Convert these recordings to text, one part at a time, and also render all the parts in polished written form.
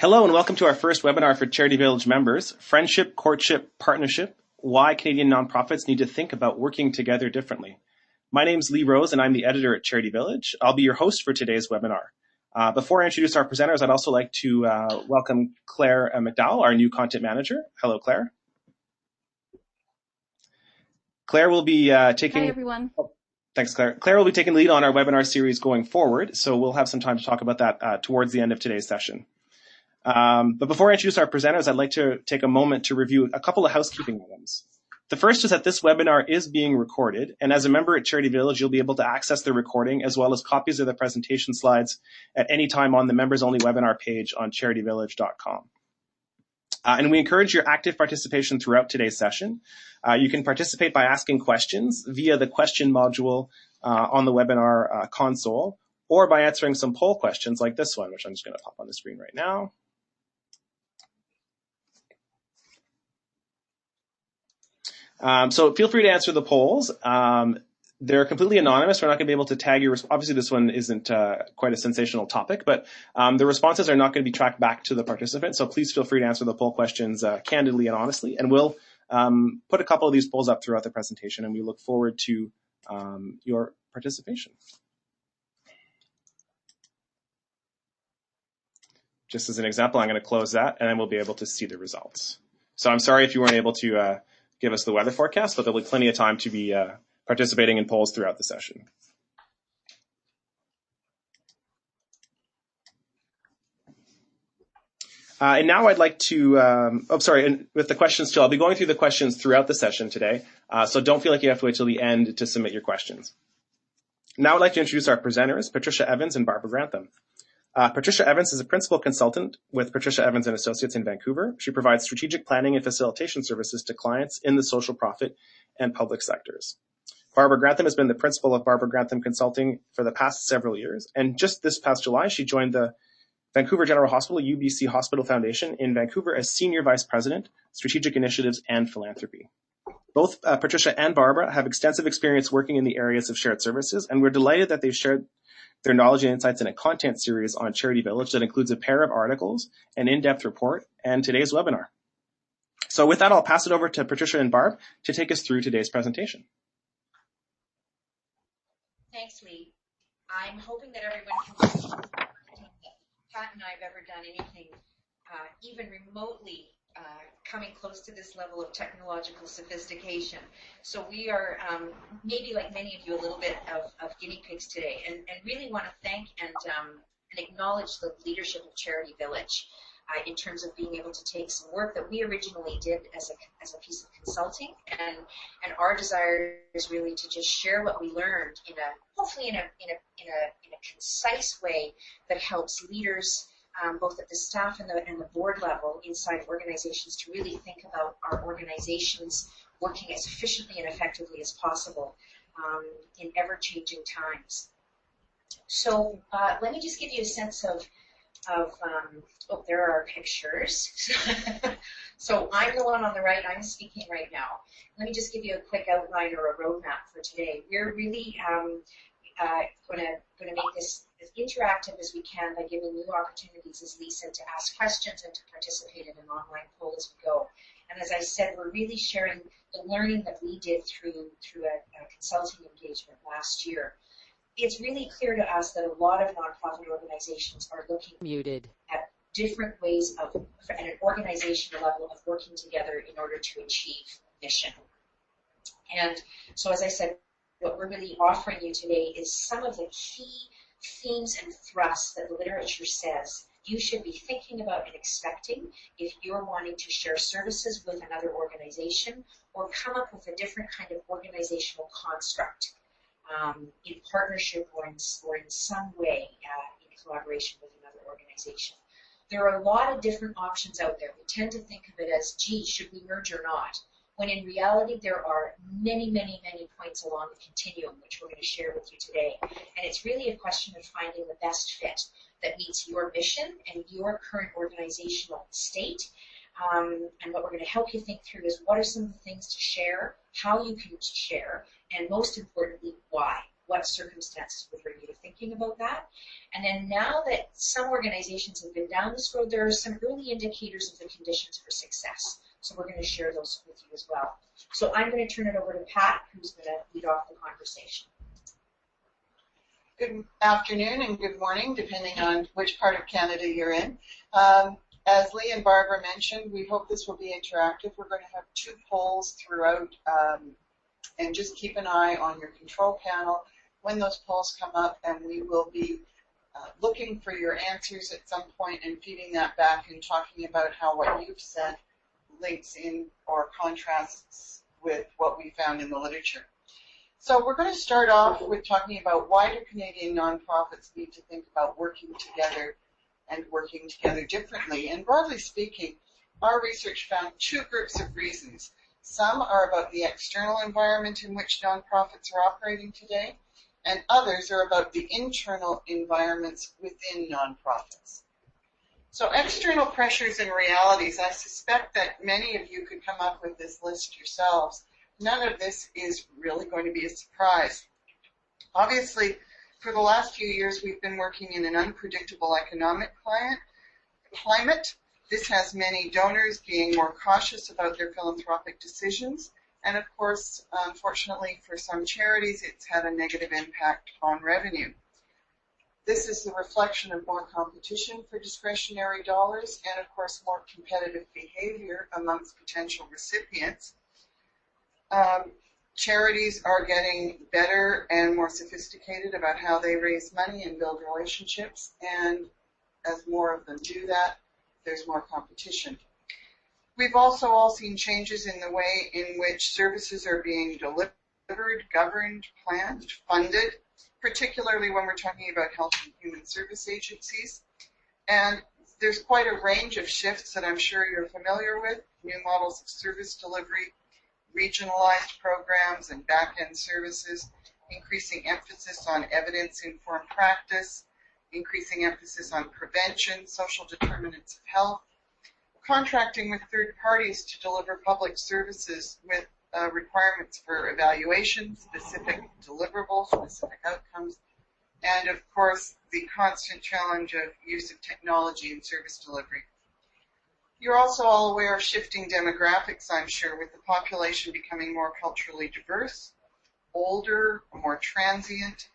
Hello and welcome to our first webinar for Charity Village members, Friendship, Courtship, Partnership, Why Canadian Nonprofits Need to Think About Working Together Differently. My name's Lee Rose and I'm the editor at Charity Village. I'll be your host for today's webinar. Before I introduce our presenters, I'd also like to welcome Claire McDowell, our new content manager. Hello, Claire. Claire will be taking... Hi, everyone. Thanks, Claire. Claire will be taking lead on our webinar series going forward, so we'll have some time to talk about that towards the end of today's session. But before I introduce our presenters, I'd like to take a moment to review a couple of housekeeping items. The first is that this webinar is being recorded, and as a member at Charity Village, you'll be able to access the recording as well as copies of the presentation slides at any time on the members-only webinar page on charityvillage.com. And we encourage your active participation throughout today's session. You can participate by asking questions via the question module on the webinar console, or by answering some poll questions like this one, which I'm just going to pop on the screen right now. So feel free to answer the polls. They're completely anonymous. We're not going to be able to tag your, obviously this one isn't quite a sensational topic, but the responses are not going to be tracked back to the participants. So please feel free to answer the poll questions candidly and honestly. And we'll put a couple of these polls up throughout the presentation, and we look forward to your participation. Just as an example, I'm going to close that, and then we'll be able to see the results. So I'm sorry if you weren't able to give us the weather forecast, but there'll be plenty of time to be participating in polls throughout the session. And now I'd like to, and with the questions too, I'll be going through the questions throughout the session today, so don't feel like you have to wait till the end to submit your questions. Now I'd like to introduce our presenters, Patricia Evans and Barbara Grantham. Patricia Evans is a principal consultant with Patricia Evans and Associates in Vancouver. She provides strategic planning and facilitation services to clients in the social profit and public sectors. Barbara Grantham has been the principal of Barbara Grantham Consulting for the past several years. And just this past July, she joined the Vancouver General Hospital UBC Hospital Foundation in Vancouver as Senior Vice President, Strategic Initiatives and Philanthropy. Both Patricia and Barbara have extensive experience working in the areas of shared services, and we're delighted that they've shared their knowledge and insights in a content series on Charity Village that includes a pair of articles, an in-depth report, and today's webinar. So with that, I'll pass it over to Patricia and Barb to take us through today's presentation. Thanks, Lee. I'm hoping that everyone can see that Pat and I have ever done anything even remotely coming close to this level of technological sophistication. So we are maybe like many of you a little bit of guinea pigs today, and really want to thank and acknowledge the leadership of Charity Village in terms of being able to take some work that we originally did as a piece of consulting, and our desire is really to just share what we learned hopefully in a concise way that helps leaders both at the staff and the board level inside organizations to really think about our organizations working as efficiently and effectively as possible in ever-changing times. So let me just give you a sense of there are our pictures. So I'm the one on the right, I'm speaking right now. Let me just give you a quick outline or a roadmap for today. We're really going to make this as interactive as we can by giving you opportunities, as Lee said, to ask questions and to participate in an online poll as we go. And as I said, we're really sharing the learning that we did through a consulting engagement last year. It's really clear to us that a lot of nonprofit organizations are looking at different ways at an organizational level of working together in order to achieve mission. And so, as I said, what we're really offering you today is some of the key themes and thrusts that the literature says you should be thinking about and expecting if you're wanting to share services with another organization or come up with a different kind of organizational construct in partnership or in some way in collaboration with another organization. There are a lot of different options out there. We tend to think of it as, gee, should we merge or not? When in reality, there are many, many, many points along the continuum, which we're going to share with you today. And it's really a question of finding the best fit that meets your mission and your current organizational state. And what we're going to help you think through is what are some of the things to share, how you can share, and most importantly, why. what circumstances would bring you to thinking about that. And then now that some organizations have been down this road, there are some early indicators of the conditions for success. So we're going to share those with you as well. So I'm going to turn it over to Pat, who's going to lead off the conversation. Good afternoon and good morning, depending on which part of Canada you're in. As Lee and Barbara mentioned, we hope this will be interactive. We're going to have 2 polls throughout, and just keep an eye on your control panel when those polls come up, and we will be looking for your answers at some point and feeding that back and talking about how what you've said links in or contrasts with what we found in the literature. So we're going to start off with talking about why do Canadian nonprofits need to think about working together and working together differently. And broadly speaking, our research found 2 groups of reasons. Some are about the external environment in which nonprofits are operating today, and others are about the internal environments within nonprofits. So external pressures and realities, I suspect that many of you could come up with this list yourselves. None of this is really going to be a surprise. Obviously, for the last few years, we've been working in an unpredictable economic climate. This has many donors being more cautious about their philanthropic decisions. And of course, unfortunately for some charities, it's had a negative impact on revenue. This is the reflection of more competition for discretionary dollars and, of course, more competitive behavior amongst potential recipients. Charities are getting better and more sophisticated about how they raise money and build relationships, and as more of them do that, there's more competition. We've also all seen changes in the way in which services are being delivered, governed, planned, funded, particularly when we're talking about health and human service agencies. And there's quite a range of shifts that I'm sure you're familiar with, new models of service delivery, regionalized programs and back-end services, increasing emphasis on evidence-informed practice, increasing emphasis on prevention, social determinants of health, contracting with third parties to deliver public services with requirements for evaluation, specific deliverables, specific outcomes, and of course the constant challenge of use of technology in service delivery. You're also all aware of shifting demographics, I'm sure, with the population becoming more culturally diverse, older, more transient,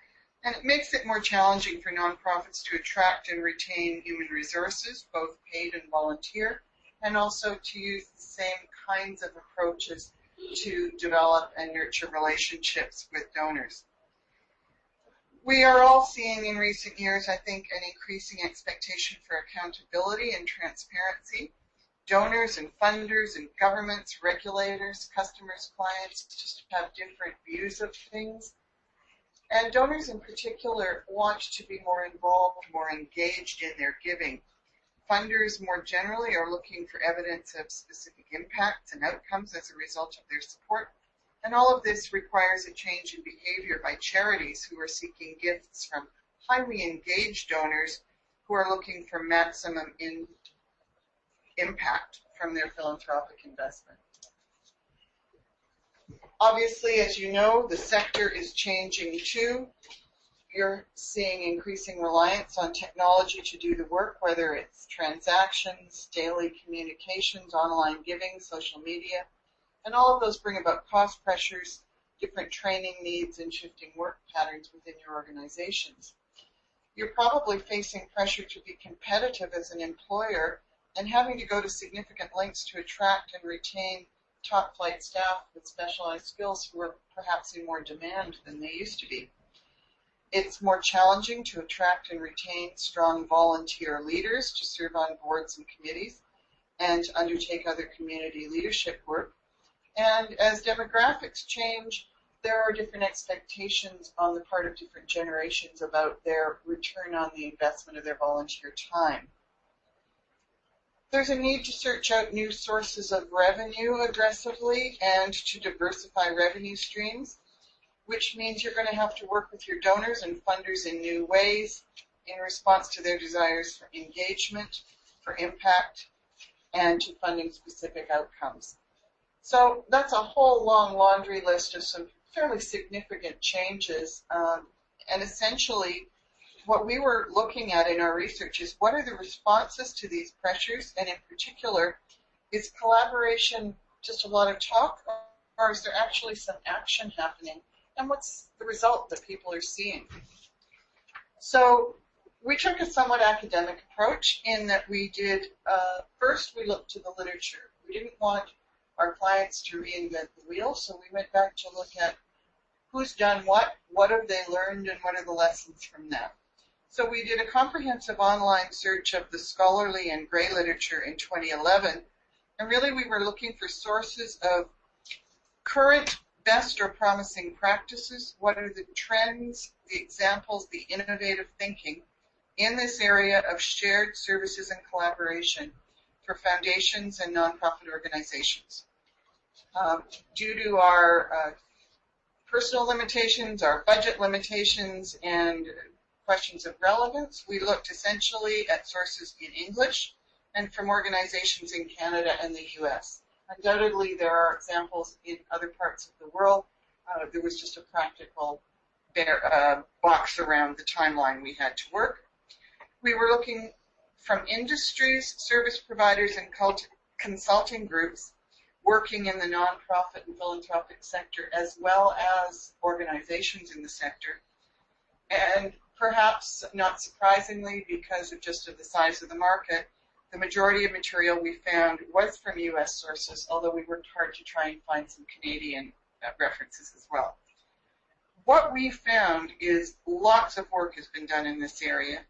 and it makes it more challenging for nonprofits to attract and retain human resources, both paid and volunteer, and also to use the same kinds of approaches to develop and nurture relationships with donors. We are all seeing in recent years, I think, an increasing expectation for accountability and transparency. Donors and funders and governments, regulators, customers, clients just have different views of things. And donors in particular want to be more involved, more engaged in their giving. Funders more generally are looking for evidence of specific impacts and outcomes as a result of their support. And all of this requires a change in behavior by charities who are seeking gifts from highly engaged donors who are looking for maximum impact from their philanthropic investment. Obviously, as you know, the sector is changing too. You're seeing increasing reliance on technology to do the work, whether it's transactions, daily communications, online giving, social media, and all of those bring about cost pressures, different training needs, and shifting work patterns within your organizations. You're probably facing pressure to be competitive as an employer and having to go to significant lengths to attract and retain top flight staff with specialized skills who are perhaps in more demand than they used to be. It's more challenging to attract and retain strong volunteer leaders to serve on boards and committees and to undertake other community leadership work. And as demographics change, there are different expectations on the part of different generations about their return on the investment of their volunteer time. There's a need to search out new sources of revenue aggressively and to diversify revenue streams, which means you're going to have to work with your donors and funders in new ways in response to their desires for engagement, for impact, and to funding specific outcomes. So that's a whole long laundry list of some fairly significant changes. And essentially, what we were looking at in our research is what are the responses to these pressures, and in particular, is collaboration just a lot of talk, or is there actually some action happening? And what's the result that people are seeing? So we took a somewhat academic approach in that we did, first we looked to the literature. We didn't want our clients to reinvent the wheel, so we went back to look at who's done what have they learned, and what are the lessons from that. So we did a comprehensive online search of the scholarly and gray literature in 2011, and really we were looking for sources of current best or promising practices. What are the trends, the examples, the innovative thinking in this area of shared services and collaboration for foundations and nonprofit organizations? Due to our personal limitations, our budget limitations, and questions of relevance, we looked essentially at sources in English and from organizations in Canada and the US. Undoubtedly, there are examples in other parts of the world. There was just a practical box around the timeline we had to work. We were looking from industries, service providers, and consulting groups working in the nonprofit and philanthropic sector, as well as organizations in the sector. And perhaps not surprisingly, because of just the size of the market, the majority of material we found was from U.S. sources, although we worked hard to try and find some Canadian references as well. What we found is lots of work has been done in this area,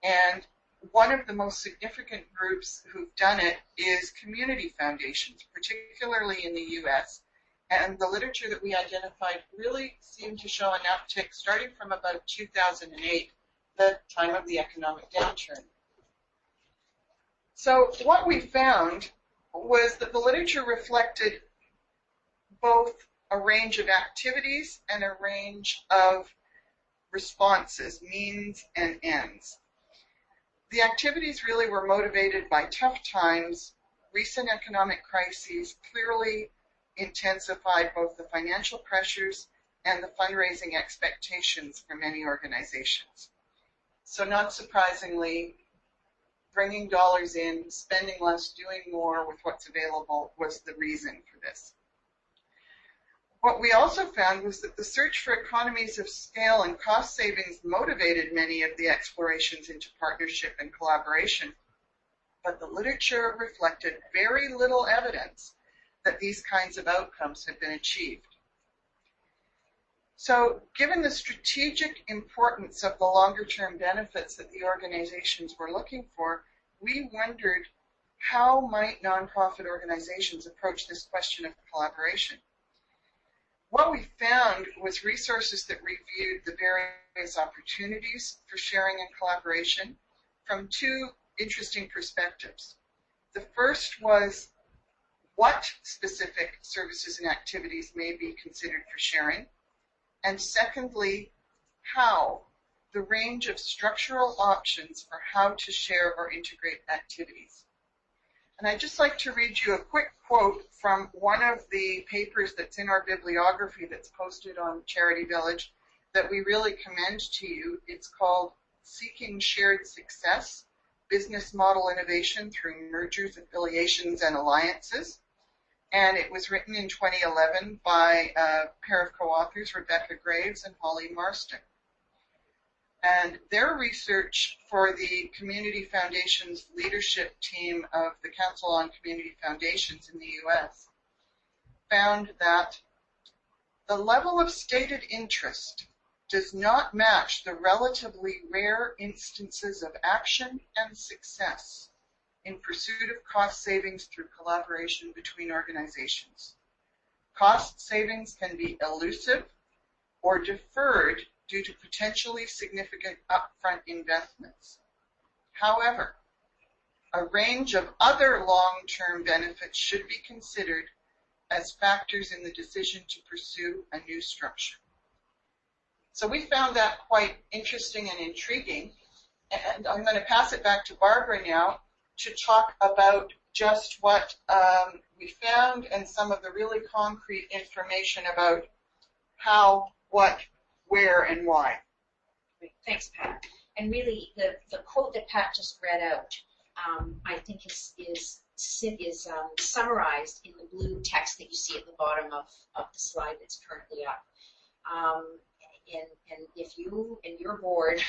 and one of the most significant groups who've done it is community foundations, particularly in the U.S., and the literature that we identified really seemed to show an uptick starting from about 2008, the time of the economic downturn. So what we found was that the literature reflected both a range of activities and a range of responses, means and ends. The activities really were motivated by tough times. Recent economic crises clearly intensified both the financial pressures and the fundraising expectations for many organizations. So not surprisingly, bringing dollars in, spending less, doing more with what's available was the reason for this. What we also found was that the search for economies of scale and cost savings motivated many of the explorations into partnership and collaboration, but the literature reflected very little evidence that these kinds of outcomes have been achieved. So, given the strategic importance of the longer-term benefits that the organizations were looking for, we wondered how might nonprofit organizations approach this question of collaboration. What we found was resources that reviewed the various opportunities for sharing and collaboration from two interesting perspectives. The first was what specific services and activities may be considered for sharing, and secondly, how, the range of structural options for how to share or integrate activities. And I'd just like to read you a quick quote from one of the papers that's in our bibliography that's posted on Charity Village that we really commend to you. It's called Seeking Shared Success, Business Model Innovation Through Mergers, Affiliations, and Alliances. And it was written in 2011 by a pair of co-authors, Rebecca Graves and Holly Marston. And their research for the Community Foundations leadership team of the Council on Community Foundations in the U.S. found that the level of stated interest does not match the relatively rare instances of action and success in pursuit of cost savings through collaboration between organizations. Cost savings can be elusive or deferred due to potentially significant upfront investments. However, a range of other long-term benefits should be considered as factors in the decision to pursue a new structure. So we found that quite interesting and intriguing, and I'm going to pass it back to Barbara now to talk about just what we found and some of the really concrete information about how, what, where, and why. Great. Thanks, Pat. And really, the quote that Pat just read out, I think is summarized in the blue text that you see at the bottom of the slide that's currently up. And if you and your board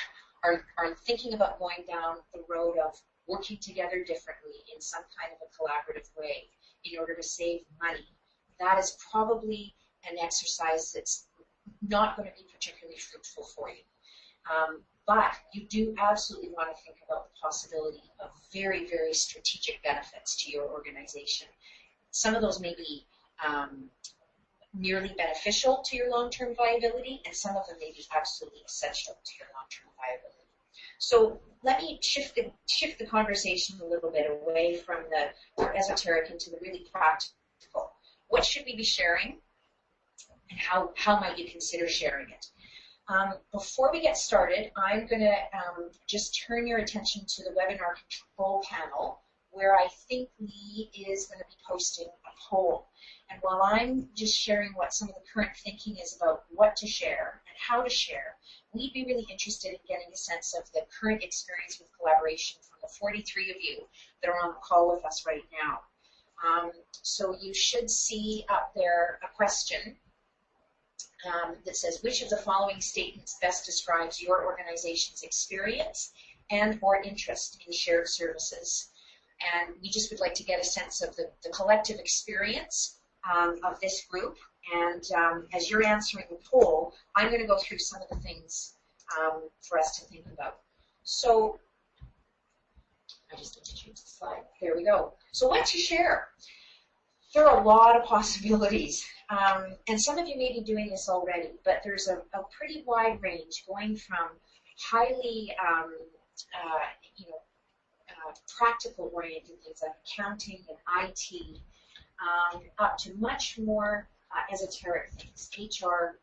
are thinking about going down the road of working together differently in some kind of a collaborative way in order to save money, that is probably an exercise that's not going to be particularly fruitful for you. But you do absolutely want to think about the possibility of very, very strategic benefits to your organization. Some of those may be merely beneficial to your long-term viability, and some of them may be absolutely essential to your long-term viability. So let me shift the conversation a little bit away from the more esoteric into the really practical. What should we be sharing, and how might you consider sharing it? Before we get started, I'm going to just turn your attention to the webinar control panel, where I think Lee is going to be posting a poll. And while I'm just sharing what some of the current thinking is about what to share and how to share, we'd be really interested in getting a sense of the current experience with collaboration from the 43 of you that are on the call with us right now. So you should see up there a question that says, which of the following statements best describes your organization's experience and or interest in shared services? And we just would like to get a sense of the collective experience of this group. And as you're answering the poll, I'm going to go through some of the things for us to think about. So I just need to change the slide. There we go. So what to share? There are a lot of possibilities. And some of you may be doing this already, but there's a pretty wide range going from highly practical-oriented things like accounting and IT, up to much more esoteric things, HR,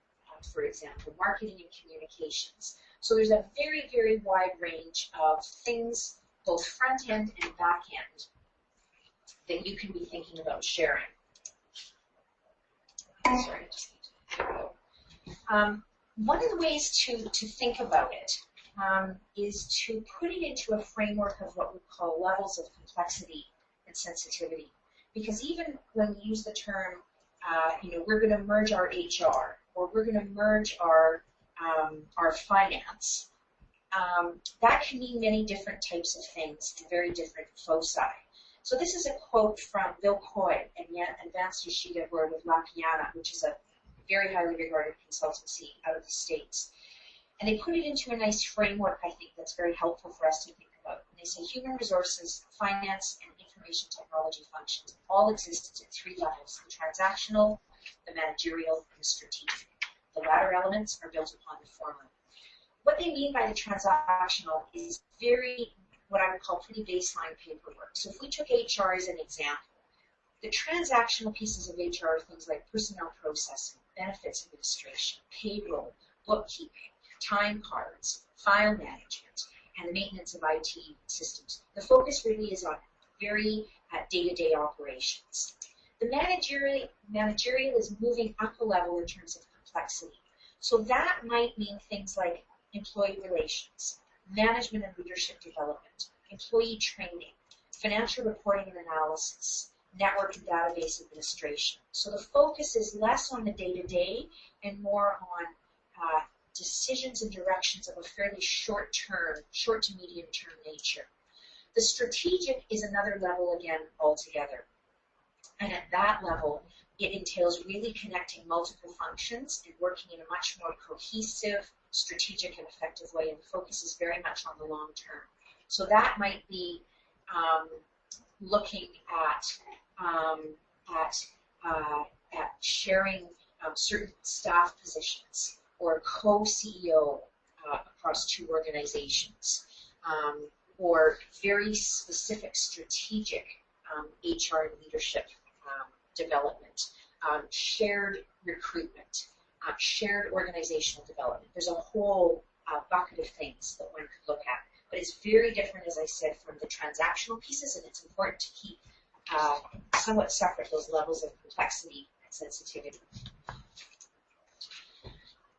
for example, marketing and communications. So there's a very, very wide range of things, both front-end and back-end, that you can be thinking about sharing. Sorry, I just need to one of the ways to think about it is to put it into a framework of what we call levels of complexity and sensitivity. Because even when we use the term, we're going to merge our HR, or we're going to merge our finance, that can mean many different types of things and very different foci. So this is a quote from Bill Coy and Advanced Yoshida Word with La Piana, which is a very highly regarded consultancy out of the States. And they put it into a nice framework, I think, that's very helpful for us to think about. And they say human resources, finance, and information technology functions all exist at three levels: the transactional, the managerial, and the strategic. The latter elements are built upon the former. What they mean by the transactional is very, what I would call pretty baseline paperwork. So if we took HR as an example, the transactional pieces of HR are things like personnel processing, benefits administration, payroll, bookkeeping, time cards, file management, and the maintenance of IT systems. The focus really is on very day-to-day operations. The managerial is moving up a level in terms of complexity. So that might mean things like employee relations, management and leadership development, employee training, financial reporting and analysis, network and database administration. So the focus is less on the day-to-day and more on decisions and directions of a fairly short to medium-term nature. The strategic is another level again altogether. And at that level, it entails really connecting multiple functions and working in a much more cohesive, strategic, and effective way, and focuses very much on the long term. So that might be looking at sharing certain staff positions, or co-CEO across two organizations, or very specific strategic HR leadership development, shared recruitment, shared organizational development. There's a whole bucket of things that one could look at. But it's very different, as I said, from the transactional pieces, and it's important to keep somewhat separate those levels of complexity and sensitivity.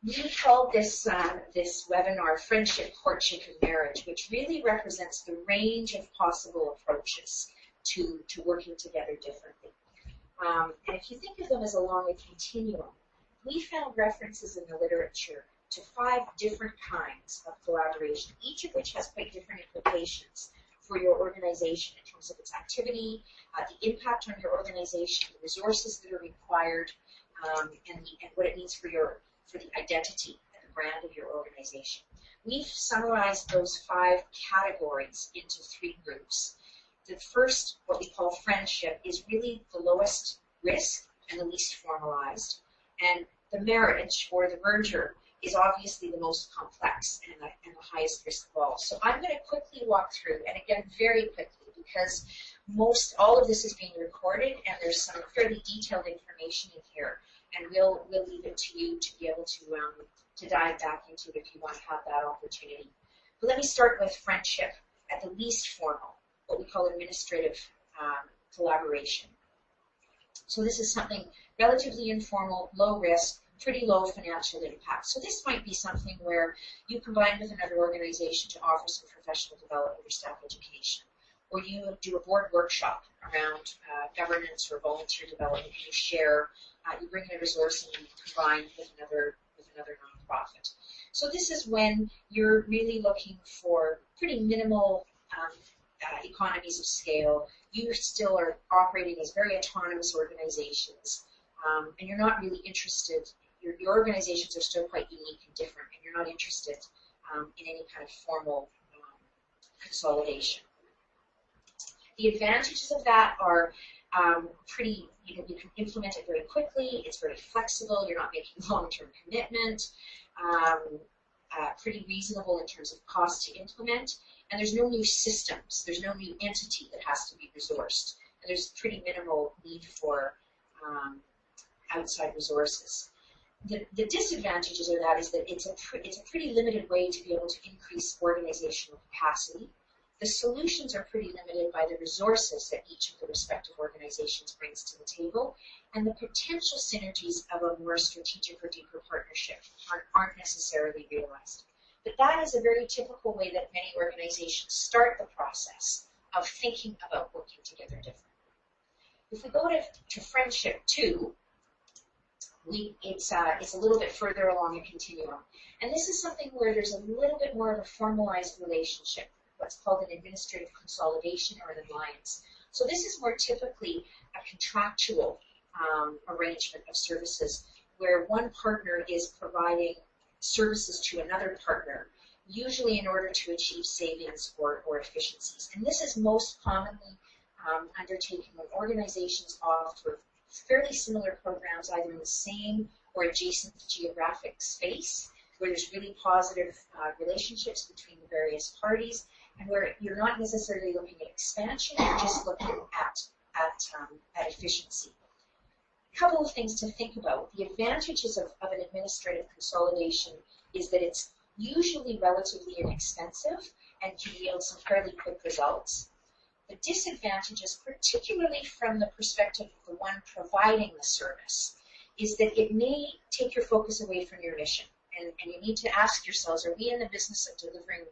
We called this webinar Friendship, Courtship, and Marriage, which really represents the range of possible approaches to working together differently. And if you think of them as along a continuum, we found references in the literature to 5 different kinds of collaboration, each of which has quite different implications for your organization in terms of its activity, the impact on your organization, the resources that are required, and what it means for the identity and the brand of your organization. We've summarized those 5 categories into 3 groups. The first, what we call friendship, is really the lowest risk and the least formalized. And the marriage or the merger is obviously the most complex and the highest risk of all. So I'm going to quickly walk through, and again, very quickly, because all of this is being recorded, and there's some fairly detailed information in here, and we'll leave it to you to be able to dive back into it if you want to have that opportunity. But let me start with friendship at the least formal, what we call administrative collaboration. So this is something relatively informal, low risk, pretty low financial impact. So this might be something where you combine with another organization to offer some professional development or staff education, or you do a board workshop around governance or volunteer development, and you share, you bring in a resource and you combine with another nonprofit. So this is when you're really looking for pretty minimal economies of scale. You still are operating as very autonomous organizations, and you're not really interested. Your organizations are still quite unique and different, and you're not interested in any kind of formal consolidation. The advantages of that are pretty, you can implement it very quickly, it's very flexible, you're not making long-term commitment, pretty reasonable in terms of cost to implement, and there's no new systems, there's no new entity that has to be resourced, and there's pretty minimal need for outside resources. The disadvantages of that is that it's a pretty limited way to be able to increase organizational capacity. The solutions are pretty limited by the resources that each of the respective organizations brings to the table, and the potential synergies of a more strategic or deeper partnership aren't necessarily realized. But that is a very typical way that many organizations start the process of thinking about working together differently. If we go to friendship 2, it's a little bit further along a continuum. And this is something where there's a little bit more of a formalized relationship, what's called an administrative consolidation or an alliance. So this is more typically a contractual arrangement of services where one partner is providing services to another partner, usually in order to achieve savings or efficiencies. And this is most commonly undertaken when organizations offer fairly similar programs either in the same or adjacent geographic space, where there's really positive relationships between the various parties, and where you're not necessarily looking at expansion, you're just looking at efficiency. A couple of things to think about. The advantages of an administrative consolidation is that it's usually relatively inexpensive and can yield some fairly quick results. The disadvantages, particularly from the perspective of the one providing the service, is that it may take your focus away from your mission. And you need to ask yourselves, are we in the business of delivering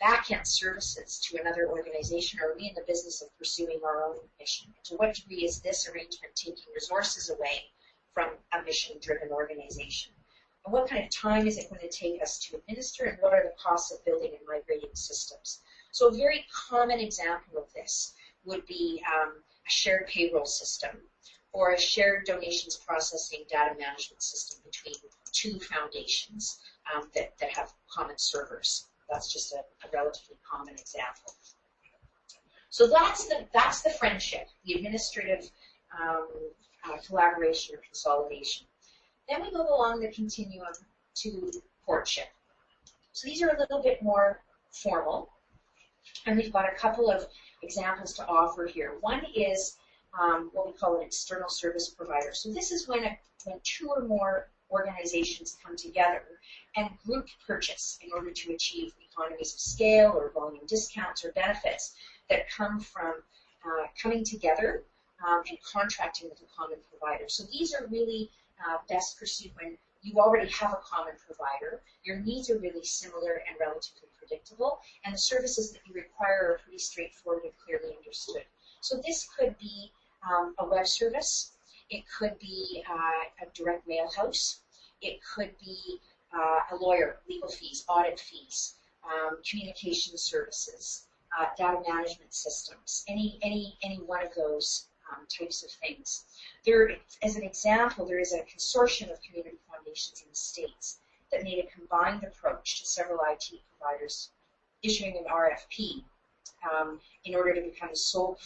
back-end services to another organization, or are we in the business of pursuing our own mission? To what degree is this arrangement taking resources away from a mission-driven organization? And what kind of time is it going to take us to administer, and what are the costs of building and migrating systems? So a very common example of this would be a shared payroll system or a shared donations processing data management system between 2 foundations that have common servers. That's just a relatively common example. So that's the friendship, the administrative collaboration or consolidation. Then we move along the continuum to courtship. So these are a little bit more formal, and we've got a couple of examples to offer here. One is what we call an external service provider. So this is when 2 or more organizations come together and group purchase in order to achieve economies of scale or volume discounts or benefits that come from coming together and contracting with a common provider. So these are really best pursued when you already have a common provider, your needs are really similar and relatively predictable, and the services that you require are pretty straightforward and clearly understood. So this could be a web service, it could be a direct mail house, it could be a lawyer, legal fees, audit fees, communication services, data management systems, any one of those types of things. There, as an example, there is a consortium of community foundations in the States that made a combined approach to several IT providers issuing an RFP in order to become the sole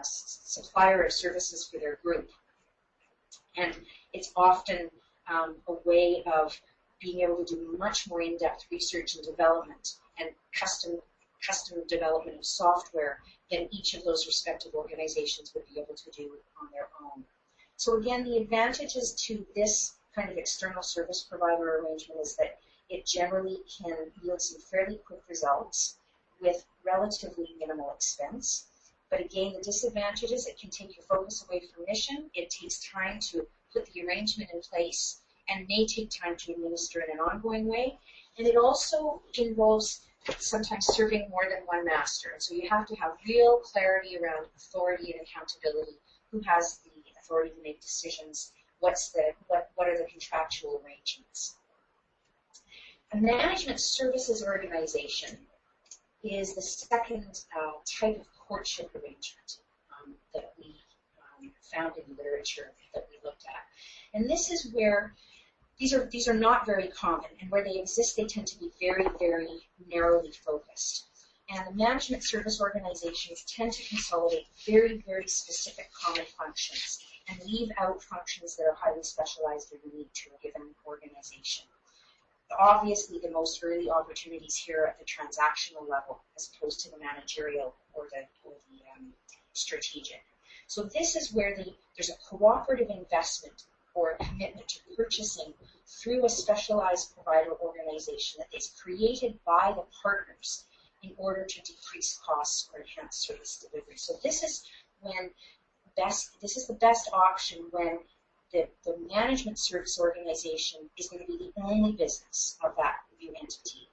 supplier of services for their group. And it's often a way of being able to do much more in-depth research and development and custom development of software than each of those respective organizations would be able to do on their own. So again, the advantages to this kind of external service provider arrangement is that it generally can yield some fairly quick results with relatively minimal expense. But again, the disadvantages, it can take your focus away from mission. It takes time to put the arrangement in place and may take time to administer in an ongoing way. And it also involves sometimes serving more than one master. And so you have to have real clarity around authority and accountability. Who has the authority to make decisions? What are the contractual arrangements? A management services organization is the second type of courtship arrangement that we found in literature that we looked at. And this is where these are not very common, and where they exist, they tend to be very, very narrowly focused. And the management service organizations tend to consolidate very, very specific common functions and leave out functions that are highly specialized or unique to a given organization. Obviously, the most early opportunities here are at the transactional level as opposed to the managerial or the strategic. So this is where there's a cooperative investment or a commitment to purchasing through a specialized provider organization that is created by the partners in order to decrease costs or enhance service delivery. So this is the best option when the management service organization is going to be the only business of that new entity,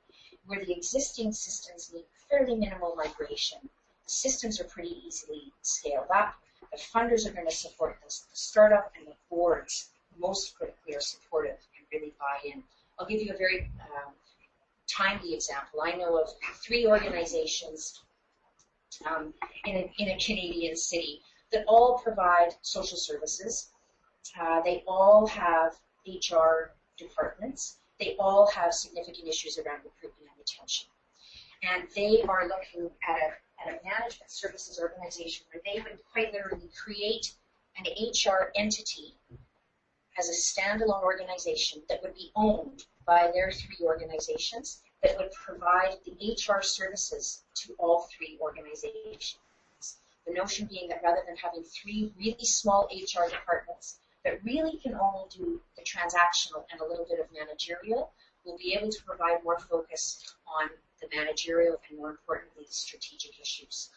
where the existing systems need fairly minimal migration. The systems are pretty easily scaled up. The funders are going to support this. The startup and the boards, most critically, are supportive and really buy in. I'll give you a very timely example. I know of 3 organizations in a Canadian city that all provide social services. They all have HR departments. They all have significant issues around recruitment and retention. And they are looking at a management services organization where they would quite literally create an HR entity as a standalone organization that would be owned by their 3 organizations that would provide the HR services to all 3 organizations. The notion being that rather than having 3 really small HR departments that really can only do the transactional and a little bit of managerial, we'll be able to provide more focus on the managerial and, more importantly, the strategic issues.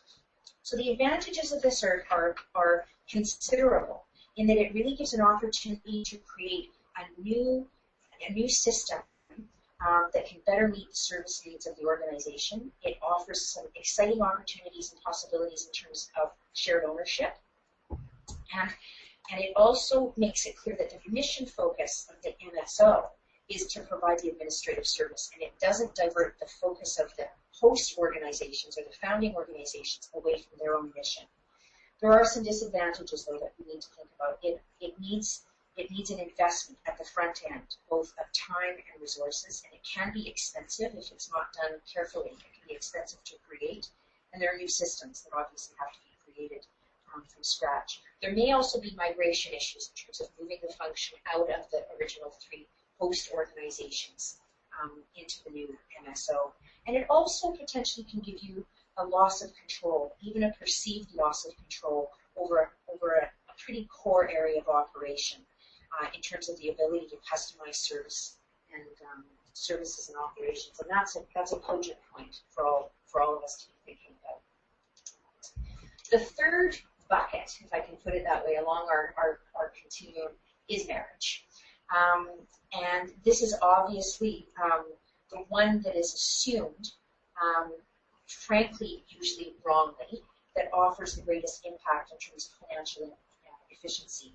So the advantages of this are considerable in that it really gives an opportunity to create a new system that can better meet the service needs of the organization. It offers some exciting opportunities and possibilities in terms of shared ownership. And it also makes it clear that the mission focus of the MSO is to provide the administrative service, and it doesn't divert the focus of the host organizations or the founding organizations away from their own mission. There are some disadvantages, though, that we need to think about. It needs an investment at the front end, both of time and resources, and it can be expensive if it's not done carefully. It can be expensive to create, and there are new systems that obviously have to be created from scratch. There may also be migration issues in terms of moving the function out of the original 3 host organizations into the new MSO. And it also potentially can give you a loss of control, even a perceived loss of control over a pretty core area of operation in terms of the ability to customize service and services and operations. And that's a cogent point for all of us to be thinking about. The third bucket, if I can put it that way, along our continuum is marriage. And this is obviously the one that is assumed, frankly, usually wrongly, that offers the greatest impact in terms of financial efficiency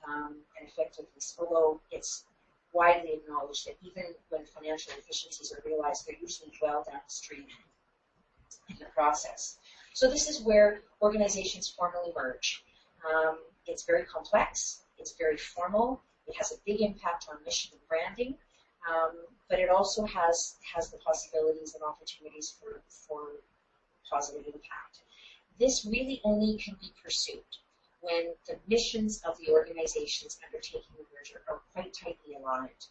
and effectiveness, although it's widely acknowledged that even when financial efficiencies are realized, they're usually well downstream in the process. So this is where organizations formally merge. It's very complex, it's very formal, it has a big impact on mission and branding, but it also has the possibilities and opportunities for positive impact. This really only can be pursued when the missions of the organizations undertaking the merger are quite tightly aligned,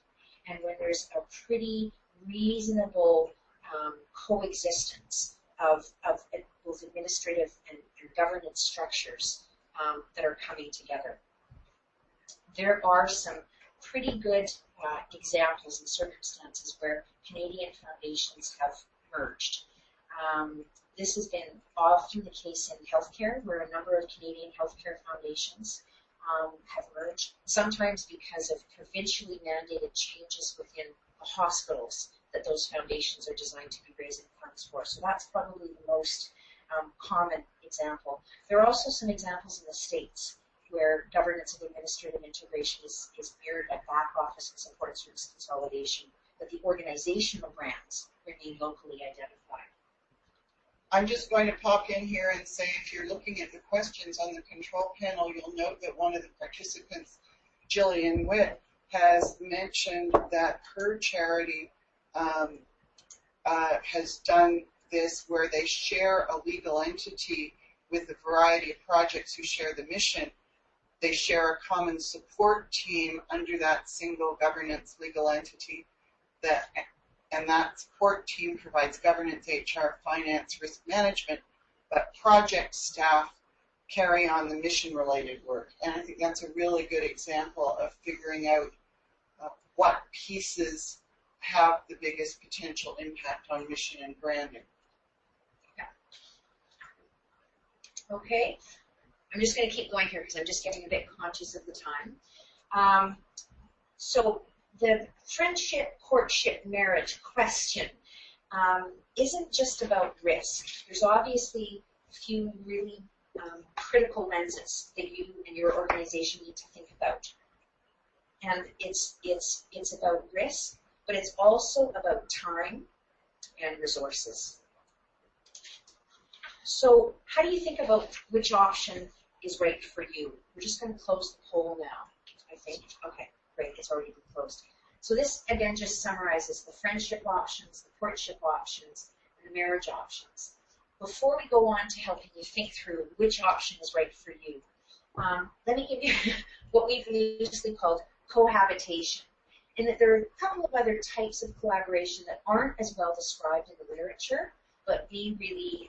and when there's a pretty reasonable coexistence of both administrative and governance structures that are coming together. There are some pretty good examples and circumstances where Canadian foundations have merged. This has been often the case in healthcare, where a number of Canadian healthcare foundations have merged, sometimes because of provincially mandated changes within the hospitals that those foundations are designed to be raising funds for. So that's probably the most common example. There are also some examples in the States where governance and administrative integration is mirrored by back office and support service consolidation, but the organizational brands remain locally identified. I'm just going to pop in here and say, if you're looking at the questions on the control panel, you'll note that one of the participants, Jillian Witt, has mentioned that her charity has done this where they share a legal entity with a variety of projects who share the mission. They share a common support team under that single governance legal entity, and that support team provides governance, HR, finance, risk management, but project staff carry on the mission-related work. And I think that's a really good example of figuring out what pieces have the biggest potential impact on mission and branding. Yeah. Okay. I'm just going to keep going here because I'm just getting a bit conscious of the time. So the friendship, courtship, marriage question isn't just about risk. There's obviously a few really critical lenses that you and your organization need to think about. And it's about risk, but it's also about time and resources. So how do you think about which option is right for you? We're just going to close the poll now, I think. Okay, great, it's already been closed. So this, again, just summarizes the friendship options, the courtship options, and the marriage options. Before we go on to helping you think through which option is right for you, let me give you what we've loosely called cohabitation, in that there are a couple of other types of collaboration that aren't as well described in the literature, but we really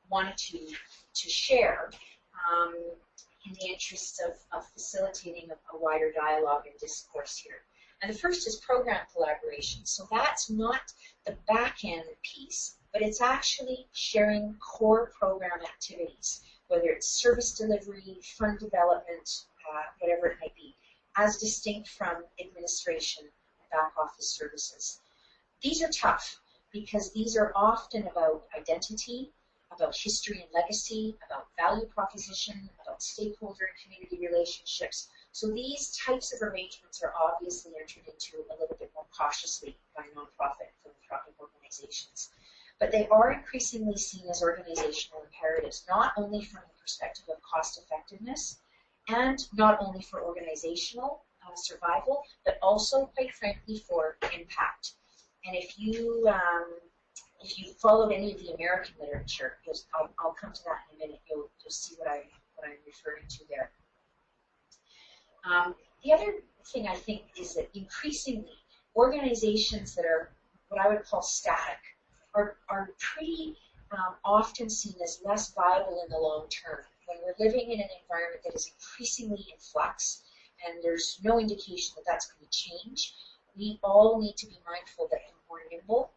wanted to share in the interests of facilitating a wider dialogue and discourse here. And the first is program collaboration. So that's not the back-end piece, but it's actually sharing core program activities, whether it's service delivery, fund development, whatever it might be, as distinct from administration and back office services. These are tough because these are often about identity, about history and legacy, about value proposition, about stakeholder and community relationships. So these types of arrangements are obviously entered into a little bit more cautiously by nonprofit, philanthropic organizations. But they are increasingly seen as organizational imperatives, not only from the perspective of cost effectiveness and not only for organizational survival, but also, quite frankly, for impact. And if you followed any of the American literature, I'll come to that in a minute. You'll see what I'm referring to there. The other thing I think is that increasingly organizations that are what I would call static are pretty often seen as less viable in the long term. When we're living in an environment that is increasingly in flux and there's no indication that that's going to change, we all need to be mindful that the more nimble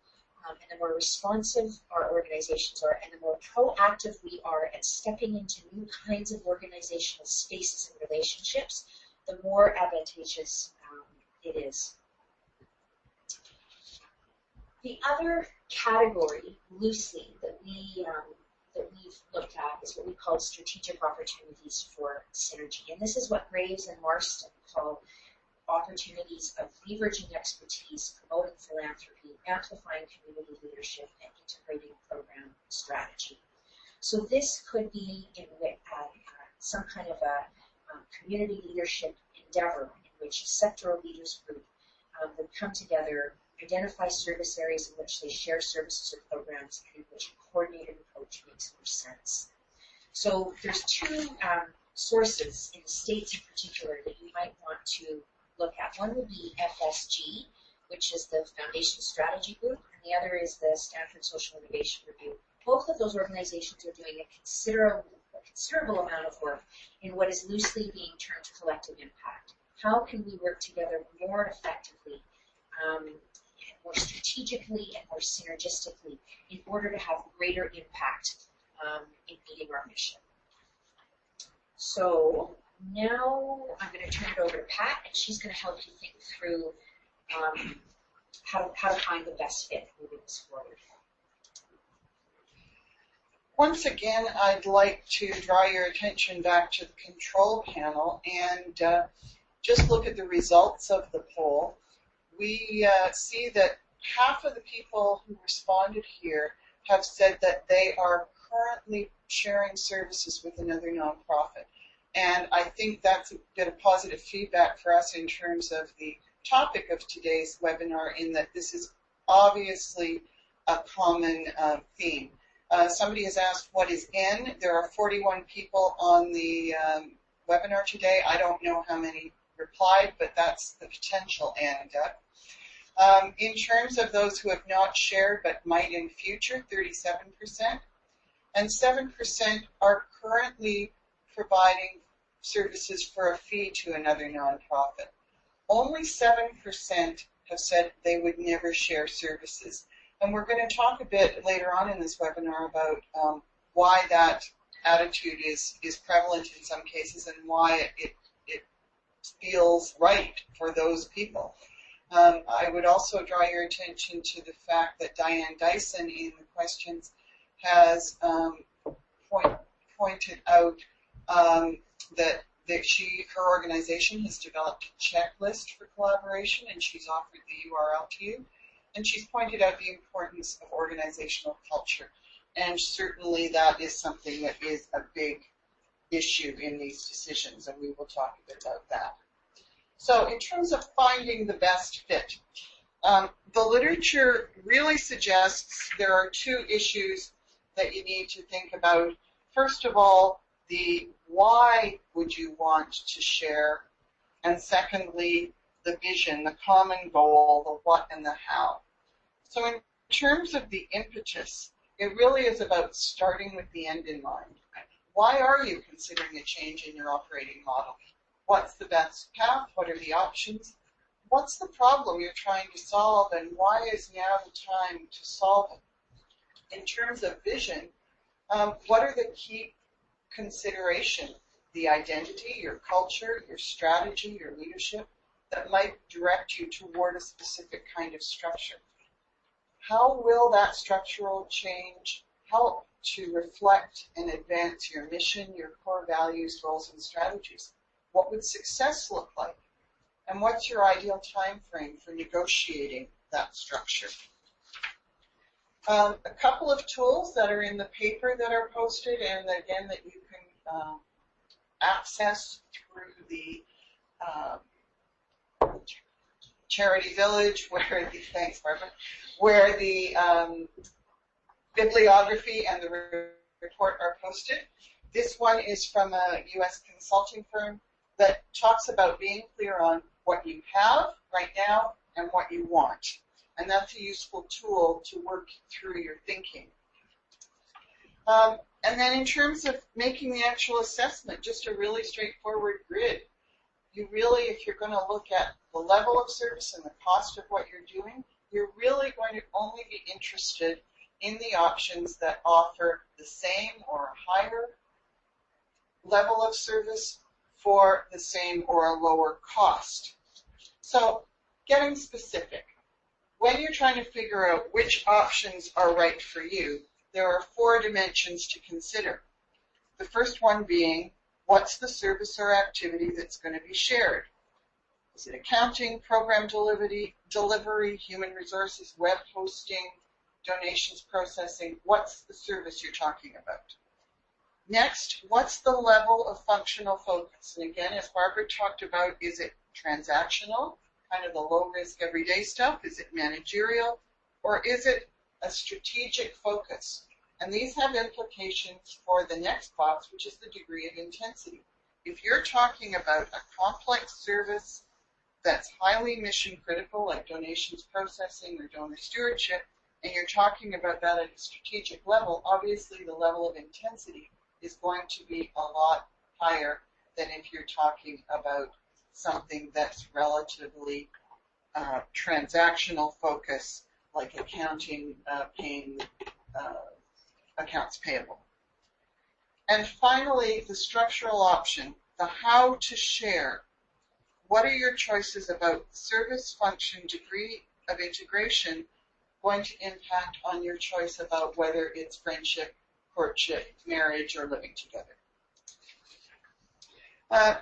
and the more responsive our organizations are and the more proactive we are at stepping into new kinds of organizational spaces and relationships, the more advantageous it is. The other category, loosely, that we've looked at is what we call strategic opportunities for synergy. And this is what Graves and Marston call opportunities of leveraging expertise, promoting philanthropy, amplifying community leadership, and integrating program strategy. So this could be in some kind of a community leadership endeavor in which a sectoral leaders group would come together, identify service areas in which they share services or programs, and in which a coordinated approach makes more sense. So there's two sources in the States in particular that you might want to look at. One would be FSG, which is the Foundation Strategy Group, and the other is the Stanford Social Innovation Review. Both of those organizations are doing a considerable amount of work in what is loosely being termed collective impact. How can we work together more effectively, more strategically, and more synergistically in order to have greater impact in meeting our mission? So now I'm going to turn it over to Pat, and she's going to help you think through how to find the best fit moving this forward. Once again, I'd like to draw your attention back to the control panel and just look at the results of the poll. We see that half of the people who responded here have said that they are currently sharing services with another nonprofit. And I think that's a bit of positive feedback for us in terms of the topic of today's webinar, in that this is obviously a common theme. Somebody has asked, what is N? There are 41 people on the webinar today. I don't know how many replied, but that's the potential N. In terms of those who have not shared but might in future, 37%. And 7% are currently providing services for a fee to another nonprofit. Only 7% have said they would never share services. And we're going to talk a bit later on in this webinar about why that attitude is prevalent in some cases and why it feels right for those people. I would also draw your attention to the fact that Diane Dyson in the questions has pointed out that her organization has developed a checklist for collaboration, and she's offered the URL to you. And she's pointed out the importance of organizational culture. And certainly that is something that is a big issue in these decisions, and we will talk a bit about that. So in terms of finding the best fit, the literature really suggests there are two issues that you need to think about. First of all, the why would you want to share, and secondly, the vision, the common goal, the what and the how. So in terms of the impetus, it really is about starting with the end in mind. Why are you considering a change in your operating model? What's the best path? What are the options? What's the problem you're trying to solve, and why is now the time to solve it? In terms of vision, what are the key considerations? The identity, your culture, your strategy, your leadership, that might direct you toward a specific kind of structure. How will that structural change help to reflect and advance your mission, your core values, goals, and strategies? What would success look like? And what's your ideal time frame for negotiating that structure? A couple of tools that are in the paper that are posted, and again that you can access through the Charity Village, where the, thanks Barbara, where the bibliography and the report are posted. This one is from a U.S. consulting firm that talks about being clear on what you have right now and what you want. And that's a useful tool to work through your thinking. And then in terms of making the actual assessment, just a really straightforward grid. You really, if you're going to look at the level of service and the cost of what you're doing, you're really going to only be interested in the options that offer the same or a higher level of service for the same or a lower cost. So getting specific. When you're trying to figure out which options are right for you, there are 4 dimensions to consider. The first one being, what's the service or activity that's going to be shared? Is it accounting, program delivery, human resources, web hosting, donations processing? What's the service you're talking about? Next, what's the level of functional focus? And again, as Barbara talked about, is it transactional, kind of the low-risk everyday stuff? Is it managerial? Or is it a strategic focus? And these have implications for the next box, which is the degree of intensity. If you're talking about a complex service that's highly mission critical, like donations processing or donor stewardship, and you're talking about that at a strategic level, obviously the level of intensity is going to be a lot higher than if you're talking about something that's relatively transactional focus, like accounting, paying accounts payable. And finally, the structural option, the how to share. What are your choices about service, function, degree of integration going to impact on your choice about whether it's friendship, courtship, marriage, or living together?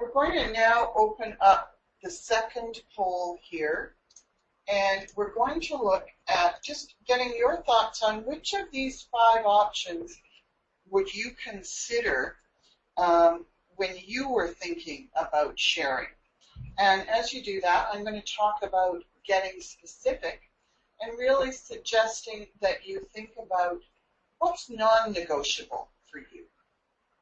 We're going to now open up the second poll here, and we're going to look at just getting your thoughts on which of these 5 options would you consider when you were thinking about sharing. And as you do that, I'm going to talk about getting specific and really suggesting that you think about what's non-negotiable for you.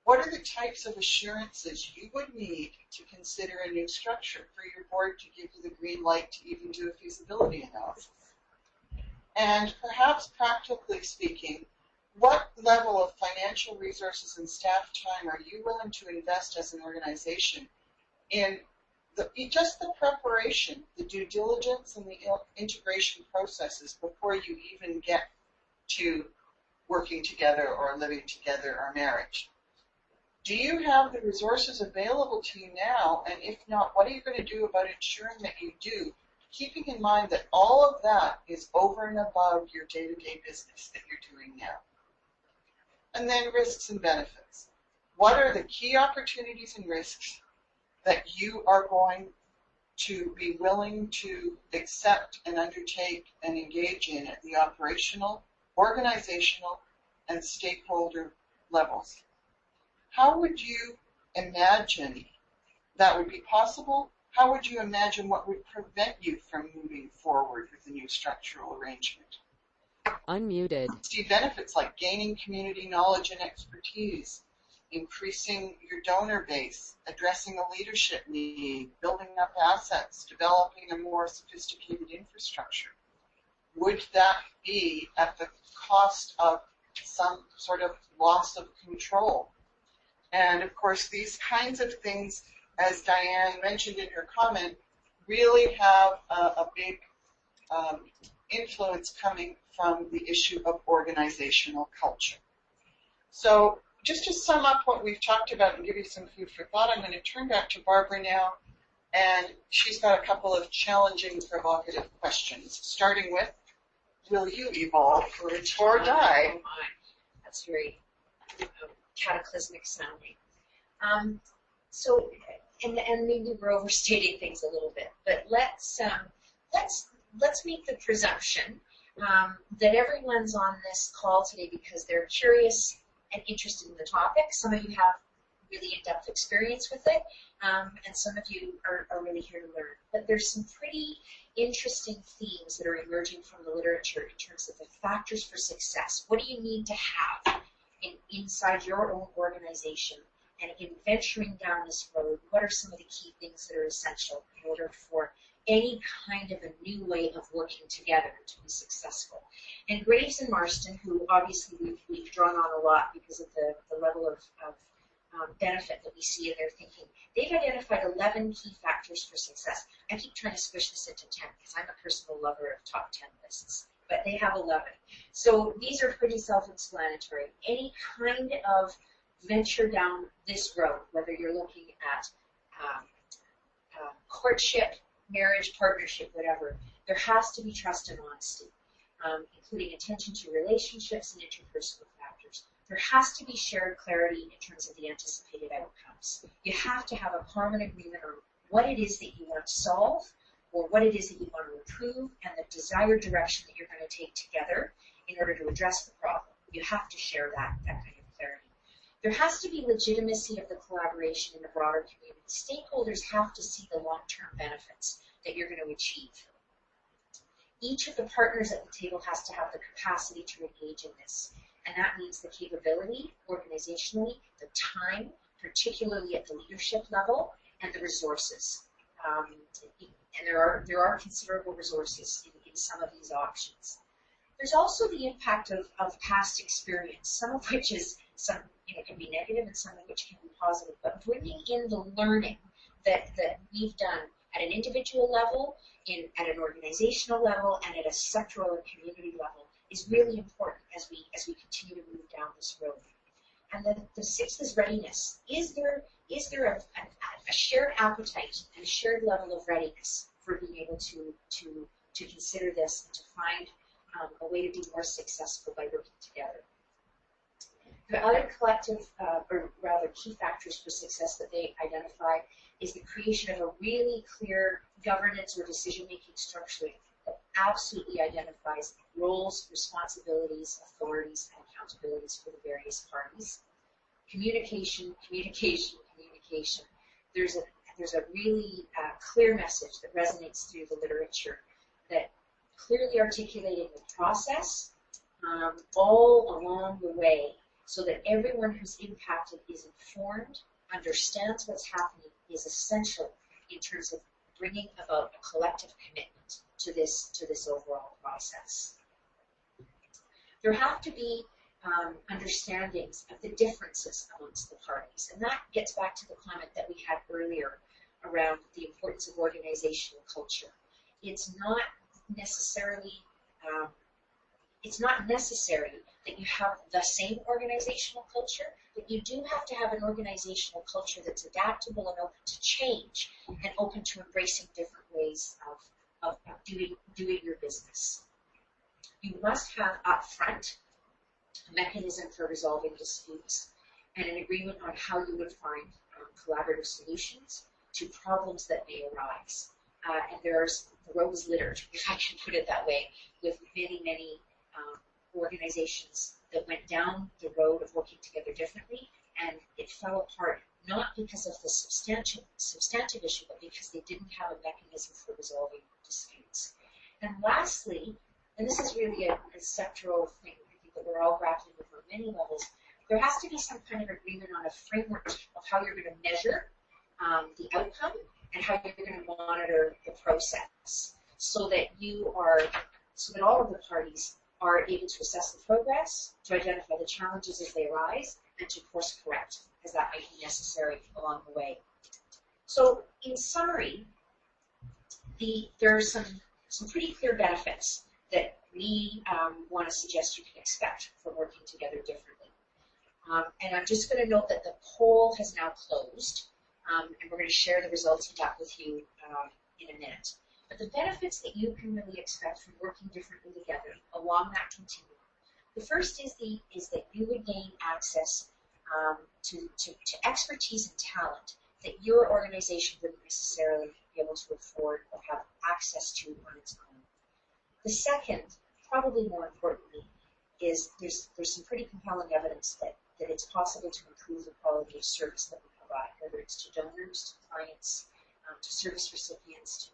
What are the types of assurances you would need to consider a new structure for your board to give you the green light to even do a feasibility analysis? And perhaps practically speaking, what level of financial resources and staff time are you willing to invest as an organization in just the preparation, the due diligence, and the integration processes before you even get to working together or living together or marriage? Do you have the resources available to you now? And if not, what are you going to do about ensuring that you do, keeping in mind that all of that is over and above your day-to-day business that you're doing now? And then risks and benefits. What are the key opportunities and risks that you are going to be willing to accept and undertake and engage in at the operational, organizational, and stakeholder levels? How would you imagine that would be possible? How would you imagine what would prevent you from moving forward with a new structural arrangement? Unmuted. See benefits like gaining community knowledge and expertise, increasing your donor base, addressing a leadership need, building up assets, developing a more sophisticated infrastructure. Would that be at the cost of some sort of loss of control? And of course, these kinds of things, as Diane mentioned in her comment, really have a big influence coming from the issue of organizational culture. So just to sum up what we've talked about and give you some food for thought, I'm going to turn back to Barbara now, and she's got a couple of challenging, provocative questions, starting with, will you evolve or die? Oh my. That's very cataclysmic sounding. So, and maybe we're overstating things a little bit, but let's make the presumption that everyone's on this call today because they're curious and interested in the topic. Some of you have really in-depth experience with it, and some of you are really here to learn. But there's some pretty interesting themes that are emerging from the literature in terms of the factors for success. What do you need to have inside your own organization? And in venturing down this road, what are some of the key things that are essential in order for any kind of a new way of working together to be successful? And Graves and Marston, who obviously we've drawn on a lot because of the level of benefit that we see in their thinking, they've identified 11 key factors for success. I keep trying to squish this into 10 because I'm a personal lover of top 10 lists, but they have 11. So these are pretty self-explanatory. Any kind of venture down this road, whether you're looking at courtship, marriage, partnership, whatever, there has to be trust and honesty, including attention to relationships and interpersonal factors. There has to be shared clarity in terms of the anticipated outcomes. You have to have a common agreement on what it is that you want to solve, or what it is that you want to improve, and the desired direction that you're going to take together in order to address the problem. You have to share that kind of clarity. There has to be legitimacy of the collaboration in the broader community. Stakeholders have to see the long-term benefits that you're going to achieve. Each of the partners at the table has to have the capacity to engage in this. And that means the capability, organizationally, the time, particularly at the leadership level, and the resources. And there are considerable resources in some of these options. There's also the impact of past experience, some of which is can be negative and some of which can be positive. But bringing in the learning that we've done at an individual level, at an organizational level, and at a sectoral and community level is really important as we continue to move down this road. And the sixth is readiness. Is there a shared appetite and a shared level of readiness for being able to consider this and to find a way to be more successful by working together? The other collective, or rather key factors for success that they identify is the creation of a really clear governance or decision-making structure that absolutely identifies roles, responsibilities, authorities, and accountabilities for the various parties. Communication. There's a really clear message that resonates through the literature that clearly articulating the process all along the way so that everyone who's impacted is informed, understands what's happening is essential in terms of bringing about a collective commitment to this overall process. There have to be understandings of the differences amongst the parties, and that gets back to the comment that we had earlier around the importance of organizational culture. It's not necessary that you have the same organizational culture, but you do have to have an organizational culture that's adaptable and open to change and open to embracing different ways of doing your business. You must have upfront a mechanism for resolving disputes and an agreement on how you would find collaborative solutions to problems that may arise. And the road is littered, if I can put it that way, with many organizations that went down the road of working together differently, and it fell apart, not because of the substantive issue, but because they didn't have a mechanism for resolving disputes. And lastly, and this is really a sectoral thing I think that we're all grappling with on many levels, there has to be some kind of agreement on a framework of how you're going to measure the outcome and how you're going to monitor the process so that all of the parties are able to assess the progress, to identify the challenges as they arise, and to course correct as that might be necessary along the way. So in summary, there are some pretty clear benefits that we want to suggest you can expect from working together differently. And I'm just going to note that the poll has now closed, and we're going to share the results of that with you in a minute. But the benefits that you can really expect from working differently together along that continuum. The first is that you would gain access to expertise and talent that your organization wouldn't necessarily be able to afford or have access to on its own. The second, probably more importantly, is there's some pretty compelling evidence that it's possible to improve the quality of service that we provide, whether it's to donors, to clients, to service recipients, to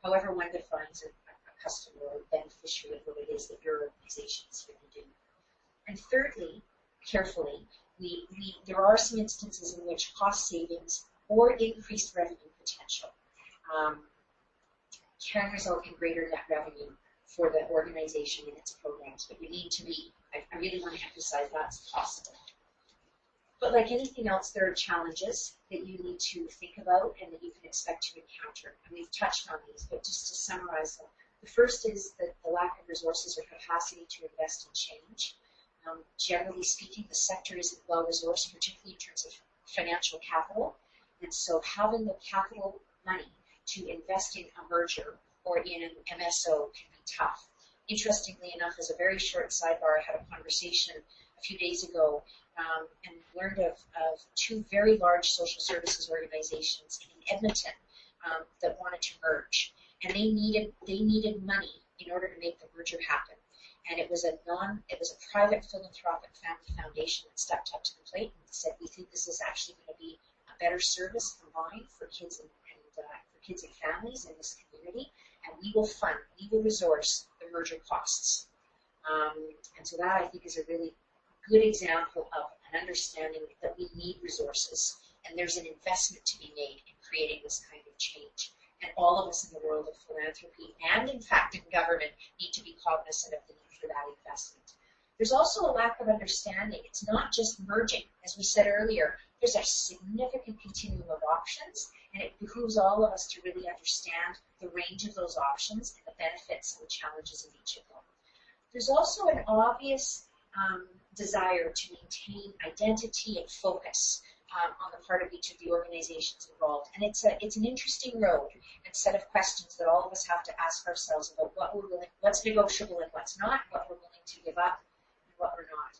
however one defines a customer or beneficiary of what it is that your organization is here to do. And thirdly, carefully, there are some instances in which cost savings or increased revenue potential can result in greater net revenue for the organization and its programs, but you need to be, I really want to emphasize that's possible. But like anything else, there are challenges that you need to think about and that you can expect to encounter. And we've touched on these, but just to summarize them. The first is that the lack of resources or capacity to invest in change. Generally speaking, the sector isn't well resourced, particularly in terms of financial capital. And so having the capital money to invest in a merger or in an MSO can be tough. Interestingly enough, as a very short sidebar, I had a conversation a few days ago and learned of two very large social services organizations in Edmonton that wanted to merge, and they needed money in order to make the merger happen. And it was a private philanthropic family foundation that stepped up to the plate and said, we think this is actually going to be a better service combined for kids and families in this community, and we will resource the merger costs. And so that, I think, is a really good example of an understanding that we need resources, and there's an investment to be made in creating this kind of change. And all of us in the world of philanthropy and, in fact, in government need to be cognizant of the need for that investment. There's also a lack of understanding. It's not just merging. As we said earlier, there's a significant continuum of options, and it behooves all of us to really understand the range of those options and the benefits and the challenges of each of them. There's also an obvious desire to maintain identity and focus on the part of each of the organizations involved. And it's an interesting road and set of questions that all of us have to ask ourselves about what's negotiable and what's not, what we're willing to give up and what we're not.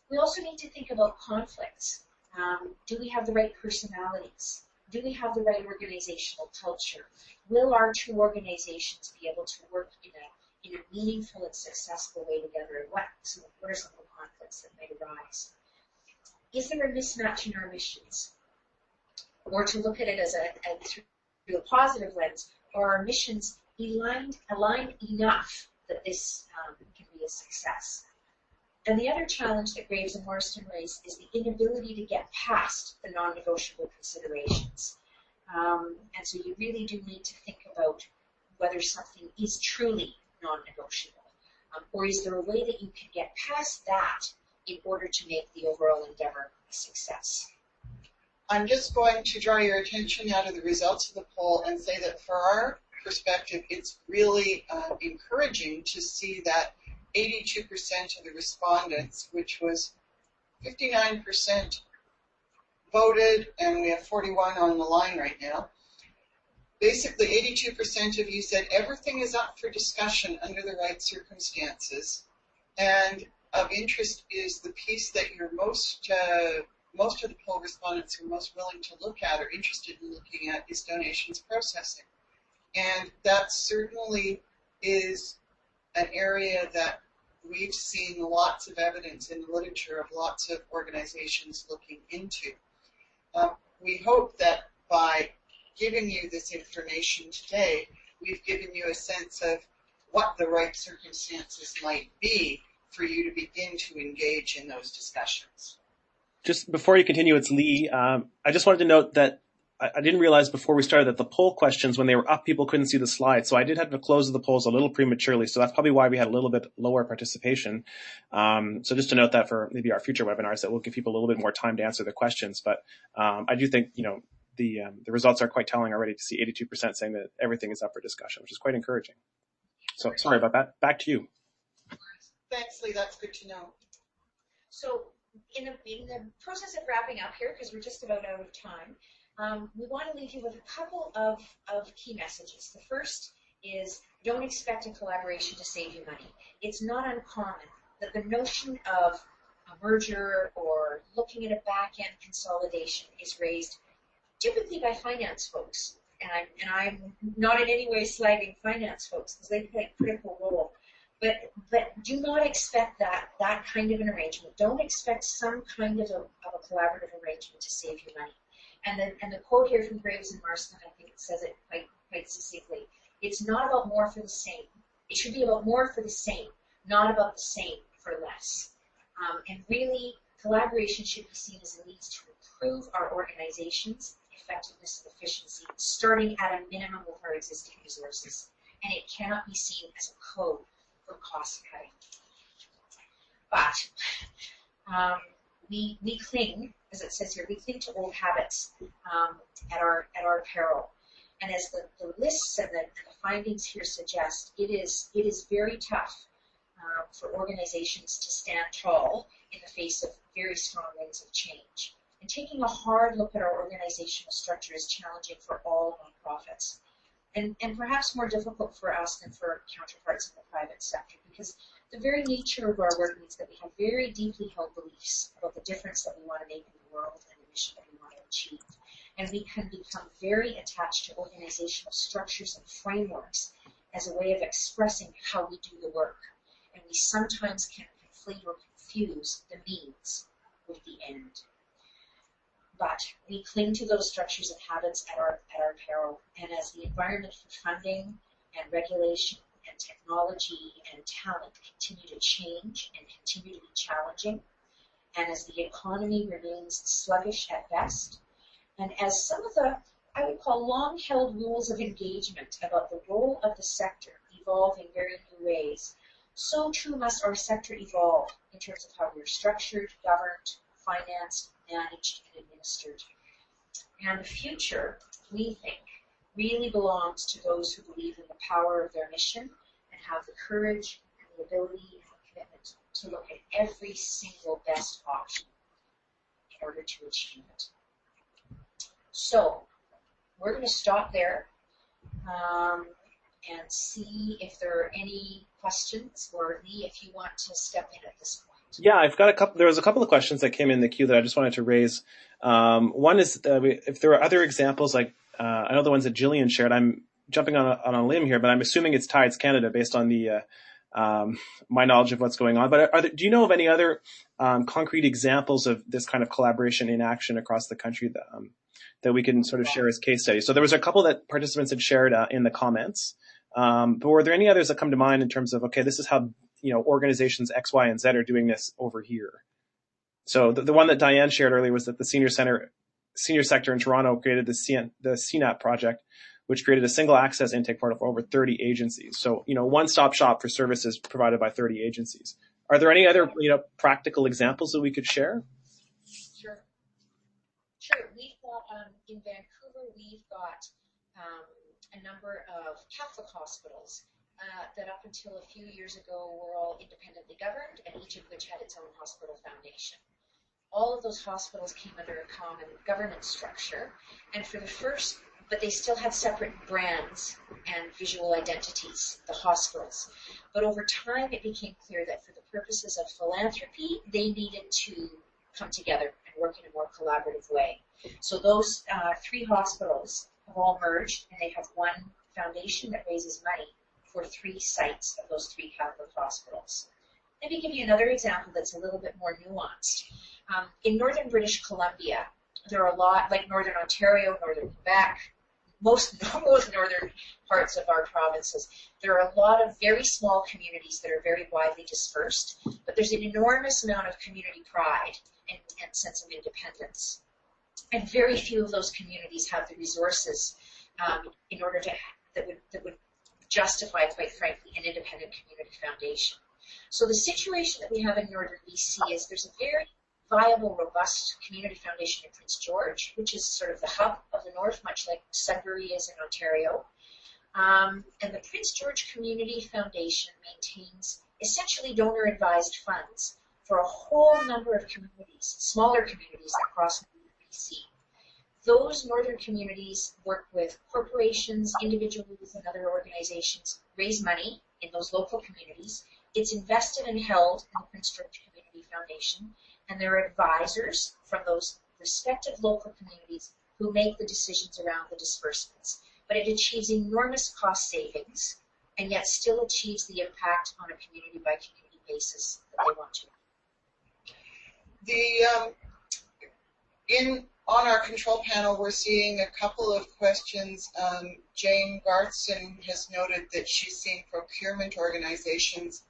We also need to think about conflicts. Do we have the right personalities? Do we have the right organizational culture? Will our two organizations be able to work in a meaningful and successful way together? And what are some of the conflicts that may arise? Is there a mismatch in our missions? Or to look at it as through a positive lens, are our missions aligned enough that this can be a success? And the other challenge that Graves and Morrison raised is the inability to get past the non-negotiable considerations. And so you really do need to think about whether something is truly non-negotiable. Or is there a way that you can get past that in order to make the overall endeavor a success? I'm just going to draw your attention out of the results of the poll and say that for our perspective, it's really encouraging to see that 82% of the respondents, which was 59% voted, and we have 41 on the line right now. Basically, 82% of you said everything is up for discussion under the right circumstances. And of interest is the piece that you're most of the poll respondents who are most willing to look at or interested in looking at is donations processing. And that certainly is an area that we've seen lots of evidence in the literature of lots of organizations looking into. We hope that by giving you this information today, we've given you a sense of what the right circumstances might be for you to begin to engage in those discussions. Just before you continue, it's Lee. I just wanted to note that I didn't realize before we started that the poll questions, when they were up, people couldn't see the slides. So I did have to close the polls a little prematurely. So that's probably why we had a little bit lower participation. So just to note that for maybe our future webinars, that we'll give people a little bit more time to answer the questions. But I do think, the results are quite telling already to see 82% saying that everything is up for discussion, which is quite encouraging. So sorry about that. Back to you. Thanks, Lee. That's good to know. So in the process of wrapping up here, because we're just about out of time, we want to leave you with a couple of key messages. The first is, don't expect a collaboration to save you money. It's not uncommon that the notion of a merger or looking at a back-end consolidation is raised typically by finance folks. And I'm not in any way slagging finance folks because they play a critical role. But do not expect that kind of an arrangement. Don't expect some kind of a collaborative arrangement to save you money. And the quote here from Graves and Marston, I think it says it quite succinctly. It's not about more for the same. It should be about more for the same, not about the same for less. And really, collaboration should be seen as a means to improve our organization's effectiveness and efficiency, starting at a minimum with our existing resources. And it cannot be seen as a code for cost cutting. But we cling, as it says here, we cling to old habits at our peril. And as the lists and the findings here suggest, it is very tough for organizations to stand tall in the face of very strong winds of change. And taking a hard look at our organizational structure is challenging for all nonprofits. and perhaps more difficult for us than for counterparts in the private sector, because the very nature of our work means that we have very deeply held beliefs about the difference that we want to make in the world and the mission that we want to achieve. And we can become very attached to organizational structures and frameworks as a way of expressing how we do the work. And we sometimes can conflate or confuse the means with the end. But we cling to those structures and habits at our peril. And as the environment for funding and regulation and technology and talent continue to change and continue to be challenging, and as the economy remains sluggish at best, and as some of the, I would call, long-held rules of engagement about the role of the sector evolve in very new ways, so too must our sector evolve in terms of how we're structured, governed, financed, managed, and administered. And the future, we think, really belongs to those who believe in the power of their mission and have the courage and the ability and the commitment to look at every single best option in order to achieve it. So we're going to stop there and see if there are any questions, or Lee, if you want to step in at this point. Yeah, I've got a couple. There was a couple of questions that came in the queue that I just wanted to raise. One is if there are other examples, like I know the ones that Jillian shared. I'm jumping on a limb here, but I'm assuming it's Tides Canada based on the my knowledge of what's going on. But do you know of any other concrete examples of this kind of collaboration in action across the country that we can sort of share as case studies? So there was a couple that participants had shared in the comments. But were there any others that come to mind in terms of, okay, this is how, organizations X, Y, and Z are doing this over here? So the one that Diane shared earlier was that the senior sector in Toronto created the CNAP project, which created a single access intake portal for over 30 agencies. So, one-stop shop for services provided by 30 agencies. Are there any other, practical examples that we could share? Sure. We've got, in Vancouver, we've got a number of Catholic hospitals that up until a few years ago were all independently governed, and each of which had its own hospital foundation. All of those hospitals came under a common governance structure, and but they still had separate brands and visual identities, the hospitals. But over time, it became clear that for the purposes of philanthropy, they needed to come together and work in a more collaborative way. So those 3 hospitals have all merged, and they have one foundation that raises money for 3 sites of those 3 Catholic hospitals. Let me give you another example that's a little bit more nuanced. In northern British Columbia, there are a lot, like northern Ontario, northern Quebec, most northern parts of our provinces, there are a lot of very small communities that are very widely dispersed, but there's an enormous amount of community pride and sense of independence. And very few of those communities have the resources in order that would justify, quite frankly, an independent community foundation. So the situation that we have in northern BC is there's a very viable, robust community foundation in Prince George, which is sort of the hub of the north, much like Sudbury is in Ontario. And the Prince George Community Foundation maintains essentially donor-advised funds for a whole number of communities, smaller communities across BC. Those northern communities work with corporations, individuals, and other organizations, raise money in those local communities. It's invested and held in the Prince George Community Foundation, and there are advisors from those respective local communities who make the decisions around the disbursements. But it achieves enormous cost savings, and yet still achieves the impact on a community-by-community basis that they want to. On our control panel, we're seeing a couple of questions. Jane Gartson has noted that she's seen procurement organizations,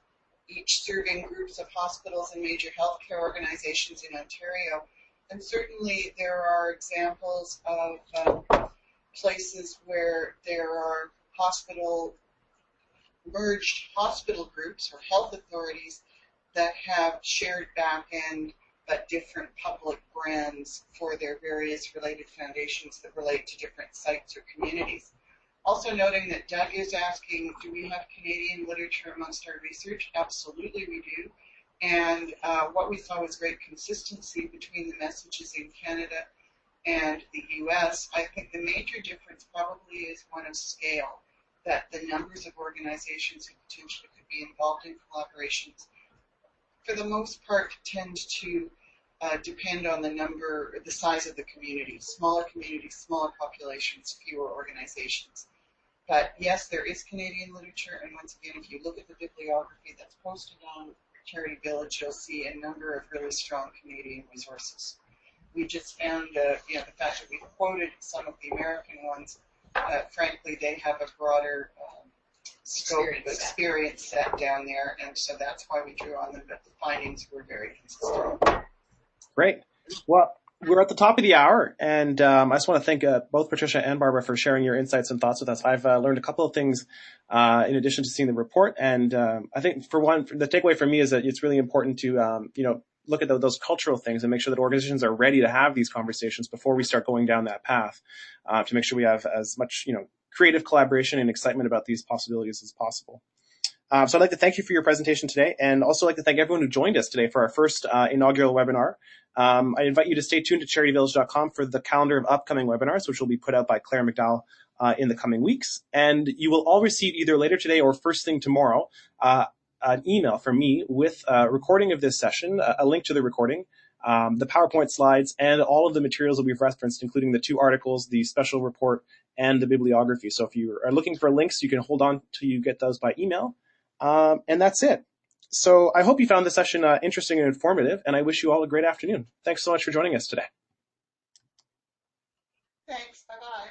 each serving groups of hospitals and major healthcare organizations in Ontario. And certainly there are examples of places where there are merged hospital groups or health authorities that have shared back-end but different public brands for their various related foundations that relate to different sites or communities. Also noting that Doug is asking, do we have Canadian literature amongst our research? Absolutely we do. And what we saw was great consistency between the messages in Canada and the U.S., I think the major difference probably is one of scale, that the numbers of organizations who potentially could be involved in collaborations, for the most part, tend to depend on the size of the community. Smaller communities, smaller populations, fewer organizations. But yes, there is Canadian literature, and once again, if you look at the bibliography that's posted on Charity Village, you'll see a number of really strong Canadian resources. We just found, the fact that we quoted some of the American ones, frankly, they have a broader scope of experience set down there, and so that's why we drew on them, but the findings were very consistent. Great. Well, we're at the top of the hour, and I just want to thank both Patricia and Barbara for sharing your insights and thoughts with us. I've learned a couple of things in addition to seeing the report, and I think, for one, the takeaway for me is that it's really important to, look at those cultural things and make sure that organizations are ready to have these conversations before we start going down that path, to make sure we have as much, creative collaboration and excitement about these possibilities as possible. So I'd like to thank you for your presentation today, and also like to thank everyone who joined us today for our first inaugural webinar. I invite you to stay tuned to charityvillage.com for the calendar of upcoming webinars, which will be put out by Claire McDowell in the coming weeks. And you will all receive either later today or first thing tomorrow an email from me with a recording of this session, a link to the recording, the PowerPoint slides, and all of the materials that we've referenced, including the 2 articles, the special report, and the bibliography. So if you are looking for links, you can hold on till you get those by email. And that's it. So I hope you found the session interesting and informative, and I wish you all a great afternoon. Thanks so much for joining us today. Thanks. Bye-bye.